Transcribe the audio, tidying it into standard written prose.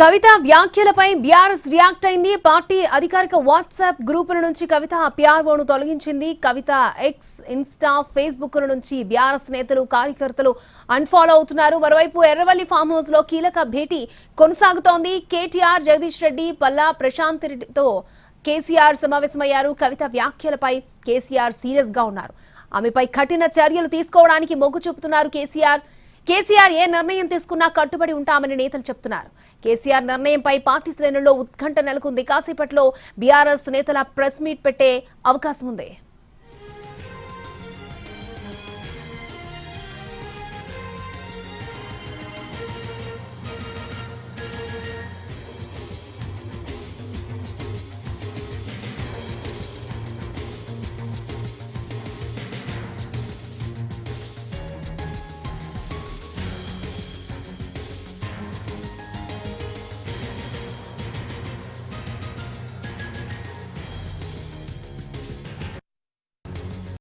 కవిత వ్యాఖ్యలపై BRS react అయింది. Party అధికారిక వాట్సాప్ గ్రూపుల నుంచి కవిత పిఆర్ఓను తొలగించింది. కవిత ఎక్స్, ఇన్స్టా, ఫేస్బుక్ నుంచి బీఆర్ఎస్ నేతలు, కార్యకర్తలు అన్ఫాలో అవుతున్నారు. మరోవైపు ఎర్రవల్లి ఫామ్ హౌస్ లో కీలక భేటీ కొనసాగుతోంది. కేటీఆర్, జగదీష్ రెడ్డి, పల్లా ప్రశాంత్ రెడ్డితో కేసీఆర్ సమావేశమయ్యారు. కవిత వ్యాఖ్యలపై కేసీఆర్ సీరియస్ గా ఉన్నారు. ఆమెపై కఠిన చర్యలు తీసుకోవడానికి మొగ్గు చూపుతున్నారు కేసీఆర్ ఏ నిర్ణయం తీసుకున్నా కట్టుబడి ఉంటామని నేతలు చెప్తున్నారు. కేసీఆర్ నిర్ణయంపై పార్టీ శ్రేణుల్లో ఉత్కంఠ నెలకొంది. కాసేపట్లో బీఆర్ఎస్ నేతల ప్రెస్ మీట్ పెట్టే అవకాశం ఉంది.